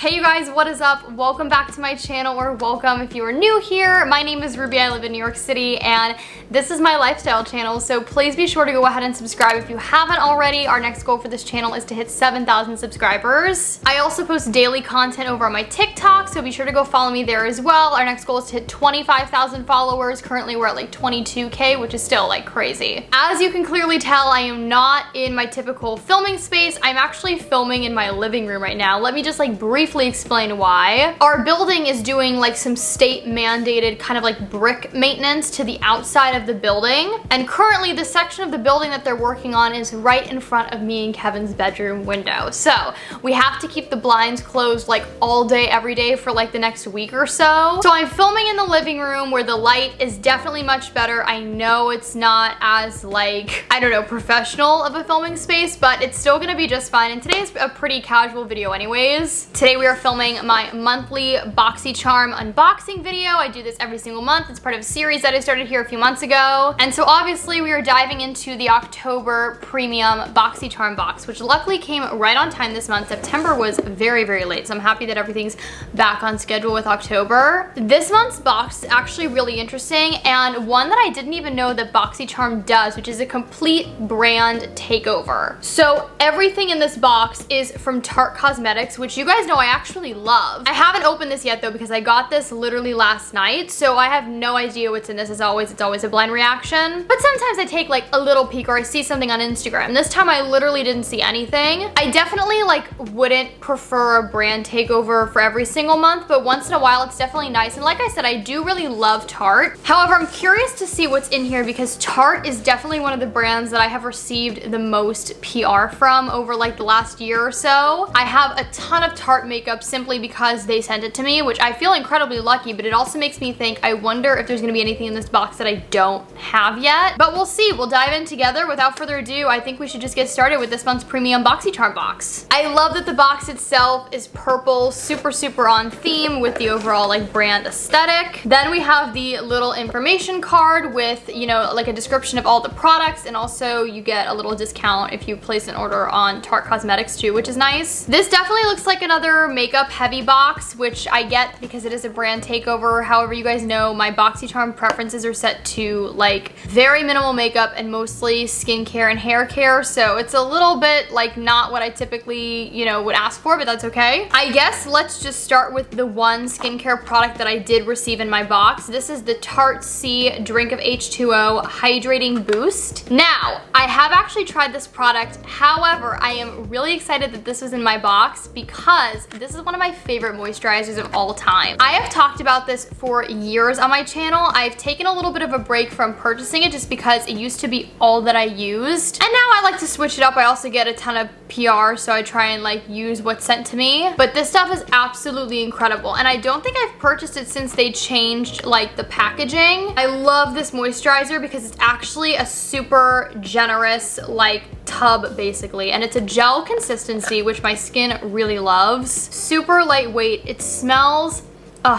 Hey you guys, what is up? Welcome back to my channel, or welcome if you are new here. My name is Ruby, I live in New York City, and this is my lifestyle channel, so please be sure to go ahead and subscribe if you haven't already. Our next goal for this channel is to hit 7,000 subscribers. I also post daily content over on my TikTok, so be sure to go follow me there as well. Our next goal is to hit 25,000 followers. Currently we're at like 22K, which is still like crazy. As you can clearly tell, I am not in my typical filming space. I'm actually filming in my living room right now. Let me just like briefly explain why. Our building is doing like some state mandated kind of like brick maintenance to the outside of the building, and currently the section of the building that they're working on is right in front of me and Kevin's bedroom window. So we have to keep the blinds closed like all day every day for like the next week or so. So I'm filming in the living room where the light is definitely much better. I know it's not as like, I don't know, professional of a filming space, but it's still gonna be just fine. And today's a pretty casual video anyways. Today we are filming my monthly Boxycharm unboxing video. I do this every single month. It's part of a series that I started here a few months ago. And so obviously we are diving into the October premium Boxycharm box, which luckily came right on time this month. September was very, very late, so I'm happy that everything's back on schedule with October. This month's box is actually really interesting, and one that I didn't even know that Boxycharm does, which is a complete brand takeover. So everything in this box is from Tarte Cosmetics, which you guys know I actually love. I haven't opened this yet though because I got this literally last night, so I have no idea what's in this. As always, it's always a blind reaction. But sometimes I take like a little peek or I see something on Instagram. This time I literally didn't see anything. I definitely like wouldn't prefer a brand takeover for every single month, but once in a while it's definitely nice. And like I said, I do really love Tarte. However, I'm curious to see what's in here because Tarte is definitely one of the brands that I have received the most PR from over like the last year or so. I have a ton of Tarte makeup simply because they sent it to me, which I feel incredibly lucky, but it also makes me think, I wonder if there's gonna be anything in this box that I don't have yet. But we'll see, we'll dive in together. Without further ado, I think we should just get started with this month's premium Boxycharm box. I love that the box itself is purple, super, super on theme with the overall like brand aesthetic. Then we have the little information card with, you know, like a description of all the products, and also you get a little discount if you place an order on Tarte Cosmetics too, which is nice. This definitely looks like another makeup heavy box, which I get because it is a brand takeover. However, you guys know my Boxycharm preferences are set to like very minimal makeup and mostly skincare and hair care, so it's a little bit like not what I typically, you know, would ask for, but that's okay. I guess let's just start with the one skincare product that I did receive in my box. This is the Tartsy Drink of H2O Hydrating Boost. Now, I have actually tried this product. However, I am really excited that this was in my box because this is one of my favorite moisturizers of all time. I have talked about this for years on my channel. I've taken a little bit of a break from purchasing it just because it used to be all that I used. And now I like to switch it up. I also get a ton of PR, so I try and like use what's sent to me. But this stuff is absolutely incredible, and I don't think I've purchased it since they changed like the packaging. I love this moisturizer because it's actually a super generous like tub basically, and it's a gel consistency, which my skin really loves. Super lightweight. It smells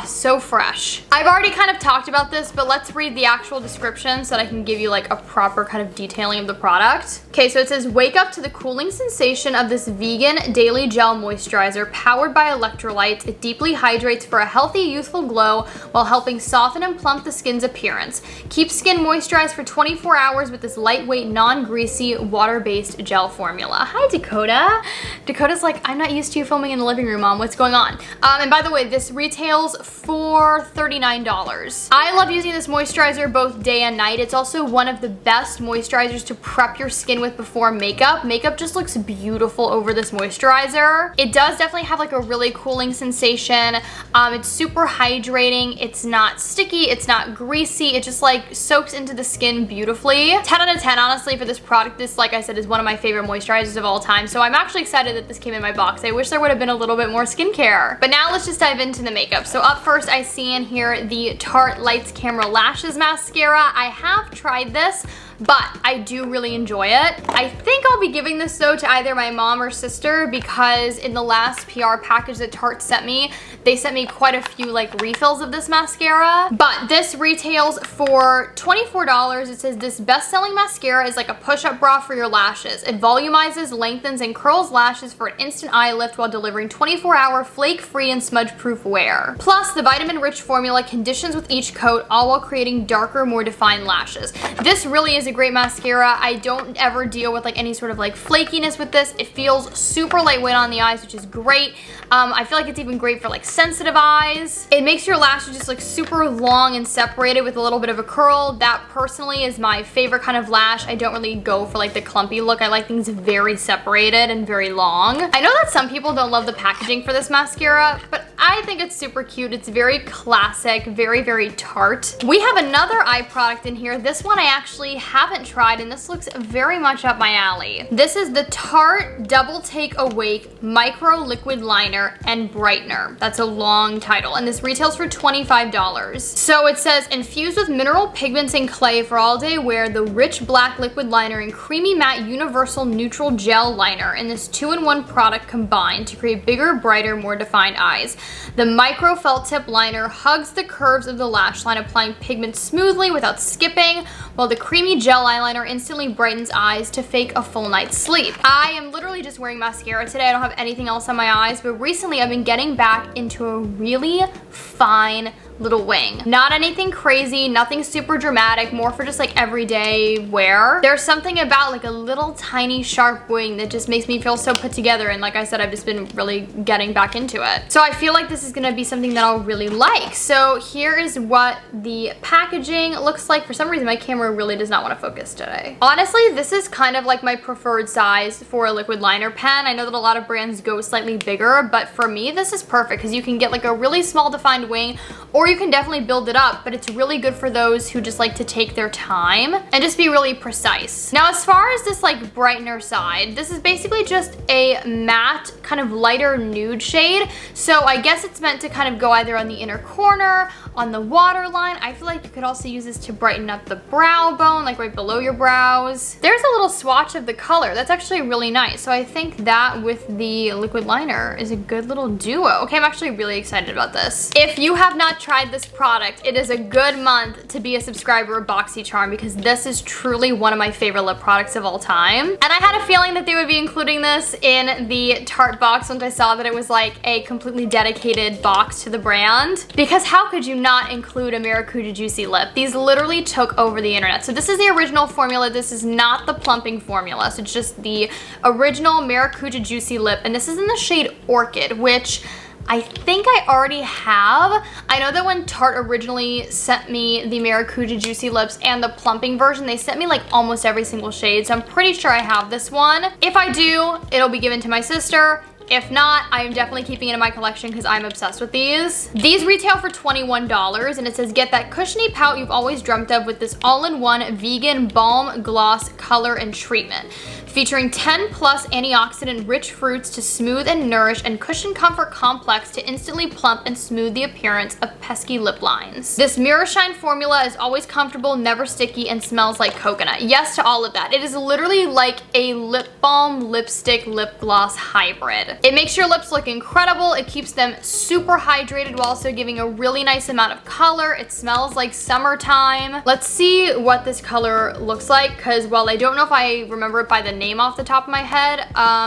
so fresh. I've already kind of talked about this, but let's read the actual description so that I can give you like a proper kind of detailing of the product. Okay, so it says, wake up to the cooling sensation of this vegan daily gel moisturizer powered by electrolytes. It deeply hydrates for a healthy, youthful glow while helping soften and plump the skin's appearance. Keep skin moisturized for 24 hours with this lightweight, non-greasy, water-based gel formula. Hi, Dakota. Dakota's like, I'm not used to you filming in the living room, Mom. What's going on? And by the way, this retails for $39. I love using this moisturizer both day and night. It's also one of the best moisturizers to prep your skin with before makeup. Makeup just looks beautiful over this moisturizer. It does definitely have like a really cooling sensation. It's super hydrating. It's not sticky. It's not greasy. It just like soaks into the skin beautifully. 10 out of 10 honestly for this product. This, like I said, is one of my favorite moisturizers of all time. So I'm actually excited that this came in my box. I wish there would have been a little bit more skincare. But now let's just dive into the makeup. So up first, I see in here the Tarte Lights Camera Lashes Mascara. I have tried this, but I do really enjoy it. I think I'll be giving this though to either my mom or sister, because in the last PR package that Tarte sent me, they sent me quite a few like refills of this mascara. But this retails for $24. It says this best-selling mascara is like a push-up bra for your lashes. It volumizes, lengthens, and curls lashes for an instant eye lift while delivering 24-hour flake-free and smudge-proof wear. Plus, the vitamin-rich formula conditions with each coat, all while creating darker, more defined lashes. This really is a great mascara. I don't ever deal with like any sort of like flakiness with this. It feels super lightweight on the eyes, which is great. I feel like it's even great for like sensitive eyes. It makes your lashes just look super long and separated with a little bit of a curl. That personally is my favorite kind of lash. I don't really go for like the clumpy look. I like things very separated and very long. I know that some people don't love the packaging for this mascara, but I think it's super cute. It's very classic, very, very Tarte. We have another eye product in here. This one I actually haven't tried, and this looks very much up my alley. This is the Tarte Double Take Awake Micro Liquid Liner and Brightener. That's a long title, and this retails for $25. So it says, infused with mineral pigments and clay for all day wear, the rich black liquid liner and creamy matte universal neutral gel liner in this 2-in-1 product combined to create bigger, brighter, more defined eyes. The micro felt tip liner hugs the curves of the lash line, applying pigment smoothly without skipping, while the creamy gel eyeliner instantly brightens eyes to fake a full night's sleep. I am literally just wearing mascara today. I don't have anything else on my eyes, but recently I've been getting back into a really fine little wing. Not anything crazy, nothing super dramatic, more for just like everyday wear. There's something about like a little tiny sharp wing that just makes me feel so put together, and like I said, I've just been really getting back into it. So I feel like this is gonna be something that I'll really like. So here is what the packaging looks like. For some reason my camera really does not want to focus today. Honestly, this is kind of like my preferred size for a liquid liner pen. I know that a lot of brands go slightly bigger, but for me this is perfect because you can get like a really small defined wing, or you can definitely build it up, but it's really good for those who just like to take their time and just be really precise. Now, as far as this like brightener side, this is basically just a matte kind of lighter nude shade. So I guess it's meant to kind of go either on the inner corner, on the waterline. I feel like you could also use this to brighten up the brow bone, like right below your brows. There's a little swatch of the color. That's actually really nice. So I think that with the liquid liner is a good little duo. Okay, I'm actually really excited about this. If you have not tried this product, it is a good month to be a subscriber of Boxycharm, because this is truly one of my favorite lip products of all time. And I had a feeling that they would be including this in the Tarte box once I saw that it was like a completely dedicated box to the brand, because how could you not include a Maracuja Juicy Lip? These literally took over the internet. So this is the original formula. This is not the plumping formula. So it's just the original Maracuja Juicy Lip, and this is in the shade Orchid, which I think I already have. I know that when Tarte originally sent me the Maracuja Juicy Lips and the plumping version, they sent me like almost every single shade, so I'm pretty sure I have this one. If I do, it'll be given to my sister. If not, I am definitely keeping it in my collection because I'm obsessed with these. These retail for $21, and it says, get that cushiony pout you've always dreamt of with this all-in-one vegan balm, gloss, color, and treatment. Featuring 10+ antioxidant-rich fruits to smooth and nourish, and cushion comfort complex to instantly plump and smooth the appearance of pesky lip lines. This Mirror Shine formula is always comfortable, never sticky, and smells like coconut. Yes to all of that. It is literally like a lip balm, lipstick, lip gloss hybrid. It makes your lips look incredible. It keeps them super hydrated while also giving a really nice amount of color. It smells like summertime. Let's see what this color looks like, because while I don't know if I remember it by the name off the top of my head,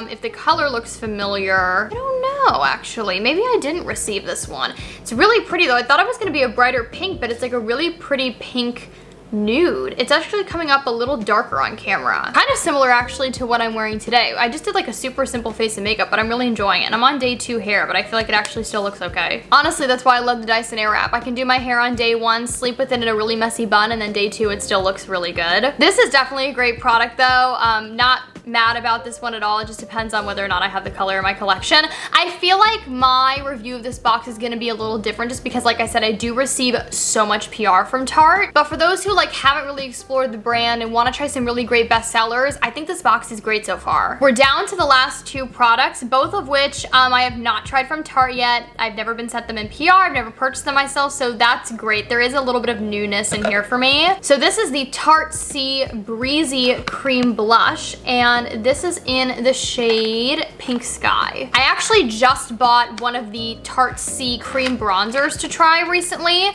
if the color looks familiar, I don't know actually. Maybe I didn't receive this one. It's really pretty though. I thought it was gonna be a brighter pink, but it's like a really pretty pink nude. It's actually coming up a little darker on camera. Kind of similar actually to what I'm wearing today. I just did like a super simple face of makeup, but I'm really enjoying it. And I'm on day 2 hair, but I feel like it actually still looks okay. Honestly, that's why I love the Dyson Airwrap. I can do my hair on day 1, sleep with it in a really messy bun, and then day 2 it still looks really good. This is definitely a great product though. Not mad about this one at all. It just depends on whether or not I have the color in my collection. I feel like my review of this box is gonna be a little different just because, like I said, I do receive so much PR from Tarte. But for those who like haven't really explored the brand and wanna try some really great bestsellers, I think this box is great so far. We're down to the last two products, both of which I have not tried from Tarte yet. I've never been sent them in PR, I've never purchased them myself, so that's great. There is a little bit of newness in here for me. So this is the Tartsy Breezy Cream Blush, and this is in the shade Pink Sky. I actually just bought one of the Tartsy cream bronzers to try recently,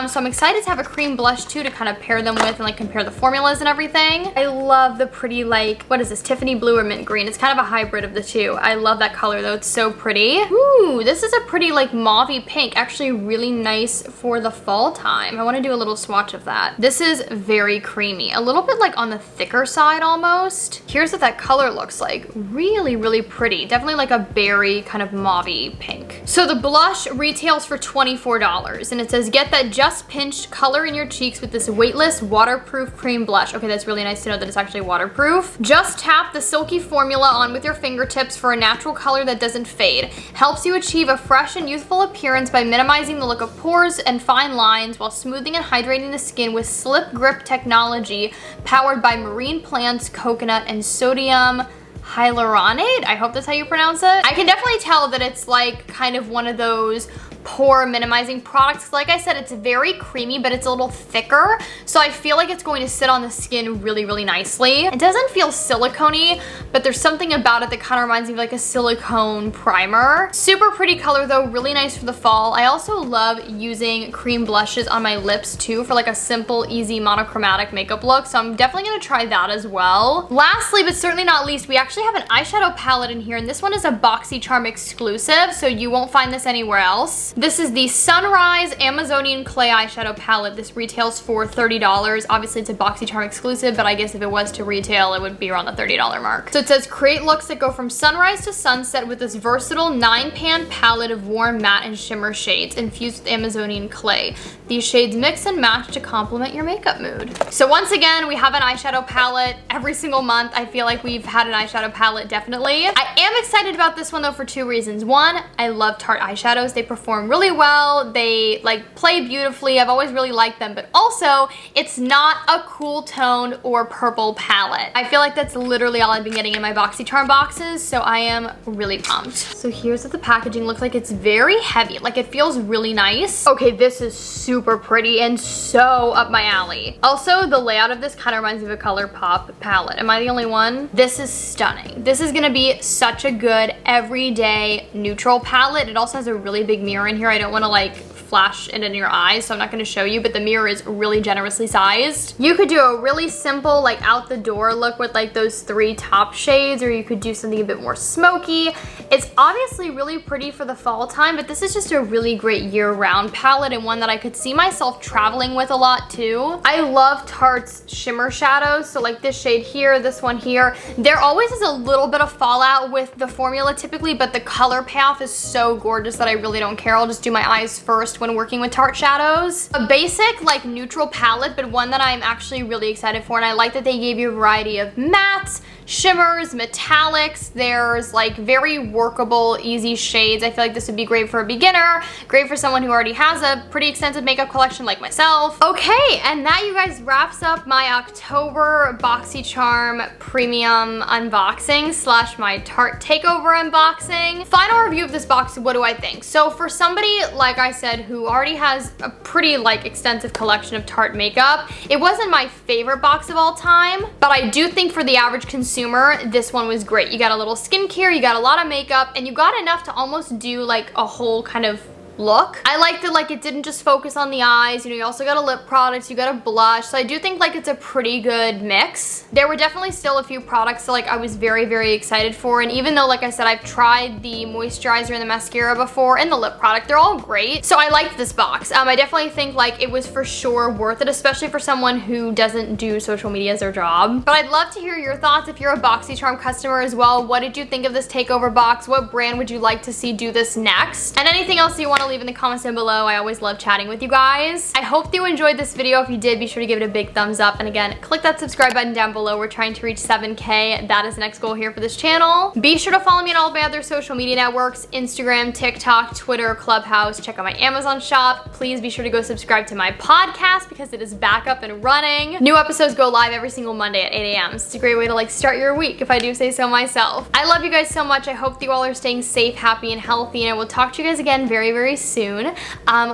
so I'm excited to have a cream blush too to kind of pair them with and like compare the formulas and everything. I love the pretty, like, what is this, Tiffany blue or mint green? It's kind of a hybrid of the two. I love that color though, it's so pretty. Ooh, this is a pretty like mauvey pink, actually really nice for the fall time. I want to do a little swatch of that. This is very creamy, a little bit like on the thicker side almost. Here's what that color looks like. Really, really pretty. Definitely like a berry kind of mauvey pink. So the blush retails for $24 and it says, get that just pinched color in your cheeks with this weightless waterproof cream blush. Okay, that's really nice to know that it's actually waterproof. Just tap the silky formula on with your fingertips for a natural color that doesn't fade. Helps you achieve a fresh and youthful appearance by minimizing the look of pores and fine lines while smoothing and hydrating the skin with slip grip technology powered by marine plants, coconut, and sodium hyaluronate. I hope that's how you pronounce it. I can definitely tell that it's like kind of one of those pore minimizing products. Like I said, it's very creamy, but it's a little thicker, so I feel like it's going to sit on the skin really, really nicely. It doesn't feel silicone-y, but there's something about it that kind of reminds me of like a silicone primer. Super pretty color though, really nice for the fall. I also love using cream blushes on my lips too for like a simple, easy monochromatic makeup look, so I'm definitely gonna try that as well. Lastly, but certainly not least, we actually have an eyeshadow palette in here, and this one is a Boxycharm exclusive, so you won't find this anywhere else. This is the Sunrise Amazonian Clay Eyeshadow Palette. This retails for $30. Obviously, it's a Boxycharm exclusive, but I guess if it was to retail, it would be around the $30 mark. So it says, create looks that go from sunrise to sunset with this versatile 9-pan palette of warm, matte, and shimmer shades infused with Amazonian clay. These shades mix and match to complement your makeup mood. So once again, we have an eyeshadow palette every single month. I feel like we've had an eyeshadow palette, definitely. I am excited about this one though for two reasons. One, I love Tarte eyeshadows. They perform really well. They like play beautifully. I've always really liked them, but also it's not a cool toned or purple palette. I feel like that's literally all I've been getting in my Boxycharm boxes, so I am really pumped. So here's what the packaging looks like. It's very heavy, like it feels really nice. Okay, this is super pretty and so up my alley. Also, the layout of this kind of reminds me of a ColourPop palette. Am I the only one? This is stunning. This is gonna be such a good everyday neutral palette. It also has a really big mirror in here. I don't want to like flash it in your eyes, so I'm not going to show you, but the mirror is really generously sized. You could do a really simple like out the door look with like those 3 top shades, or you could do something a bit more smoky. It's obviously really pretty for the fall time, but this is just a really great year-round palette and one that I could see myself traveling with a lot too. I love Tarte's shimmer shadows, so like this shade here, this one here. There always is a little bit of fallout with the formula typically, but the color payoff is so gorgeous that I really don't care. I'll just do my eyes first when working with Tarte shadows. A basic like neutral palette, but one that I'm actually really excited for, and I like that they gave you a variety of mattes, shimmers, metallics. There's like very workable, easy shades. I feel like this would be great for a beginner, great for someone who already has a pretty extensive makeup collection like myself. Okay, and that, you guys, wraps up my October Boxycharm premium unboxing slash my Tarte takeover unboxing. Final review of this box, what do I think? So for somebody, like I said, who already has a pretty like extensive collection of Tarte makeup, it wasn't my favorite box of all time, but I do think for the average consumer, this one was great. You got a little skincare, you got a lot of makeup, and you got enough to almost do like a whole kind of look. I liked that like it didn't just focus on the eyes, you know, you also got a lip product, you got a blush, so I do think like it's a pretty good mix. There were definitely still a few products that like I was very, very excited for, and even though like I said I've tried the moisturizer and the mascara before and the lip product, they're all great, so I liked this box. I definitely think like it was for sure worth it, especially for someone who doesn't do social media as their job. But I'd love to hear your thoughts if you're a Boxycharm customer as well. What did you think of this takeover box? What brand would you like to see do this next? And anything else you want want to leave in the comments down below. I always love chatting with you guys. I hope that you enjoyed this video. If you did, be sure to give it a big thumbs up. And again, click that subscribe button down below. We're trying to reach 7K. That is the next goal here for this channel. Be sure to follow me on all of my other social media networks, Instagram, TikTok, Twitter, Clubhouse. Check out my Amazon shop. Please be sure to go subscribe to my podcast because it is back up and running. New episodes go live every single Monday at 8 a.m. It's a great way to like start your week, if I do say so myself. I love you guys so much. I hope that you all are staying safe, happy, and healthy, and I will talk to you guys again very, very soon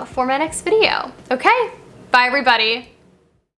for my next video. Okay? Bye, everybody.